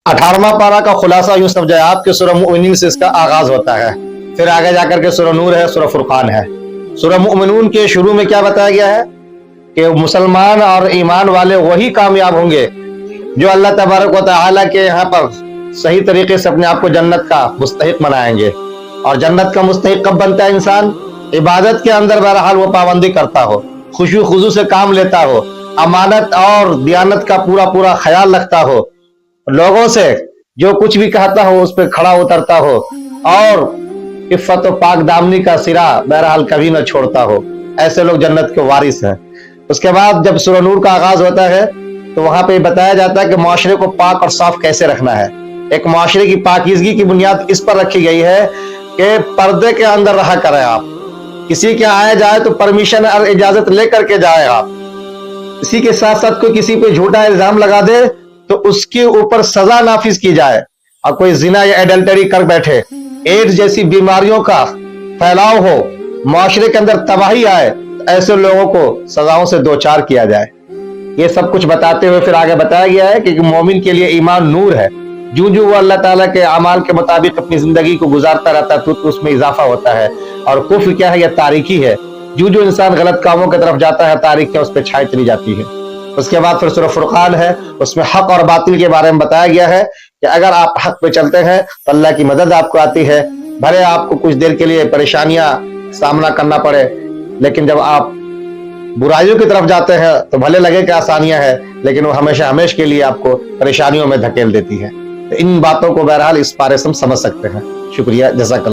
18वां पारा का खुलासा यूं समझे आप कि सूरह मुमिनीन से इसका आगाज होता है, फिर आगे जाकर के सूरह नूर है, सूरह फुरकान है। सूरह मुमिनून के शुरू में क्या बताया गया है कि मुसलमान और ईमान वाले वही कामयाब होंगे जो अल्लाह तबारक व तआला के यहाँ पर सही तरीके से अपने आप को जन्नत का मुस्तहिक बनाएंगे। और जन्नत का मुस्तहिक कब बनता है इंसान? इबादत के अंदर बहरहाल वो पाबंदी करता हो, खुशू खुजू से काम लेता हो, अमानत और दियानत का पूरा पूरा ख्याल रखता हो, लोगों से जो कुछ भी कहता हो उस पर खड़ा उतरता हो, और इफ़्फ़त व पाक दामनी का सिरा बहरहाल कभी न छोड़ता हो। ऐसे लोग जन्नत के वारिस हैं। उसके बाद जब सूरह नूर का आगाज होता है तो वहां पे बताया जाता है कि माशरे को पाक और साफ कैसे रखना है। एक माशरे की पाकीज़गी की बुनियाद इस पर रखी गई है कि पर्दे के अंदर रहा करें आप, किसी के आए जाए तो परमिशन और इजाजत लेकर के जाए आप। इसी के साथ साथ कोई किसी पे झूठा इल्जाम लगा दे तो उसके ऊपर सजा नाफिज की जाए। और कोई जिना या एडल्टरी कर बैठे, एड्स जैसी बीमारियों का फैलाव हो, माशरे के अंदर तबाही आए, तो ऐसे लोगों को सजाओं से दो चार किया जाए। ये सब कुछ बताते हुए फिर आगे बताया गया है कि मोमिन के लिए ईमान नूर है। जो जो वो अल्लाह ताला के अमाल के मुताबिक अपनी जिंदगी को गुजारता रहता है तो उसमें इजाफा होता है। और कुफ्र क्या है? यह तारीकी है। जो जो इंसान गलत कामों की तरफ जाता है तारीकियां उस पर छाई चली जाती है। उसके बाद फिर सूरह फुरकान है, उसमें हक और बातिल के बारे में बताया गया है कि अगर आप हक पे चलते हैं तो अल्लाह की मदद आपको आती है। भले आपको कुछ देर के लिए परेशानियां सामना करना पड़े, लेकिन जब आप बुराइयों की तरफ जाते हैं तो भले लगे कि आसानियां हैं, लेकिन वो हमेशा हमेशा के लिए आपको परेशानियों में धकेल देती है। तो इन बातों को बहरहाल इस पारे से हम समझ सकते हैं। शुक्रिया, जज़ाकल्लाह।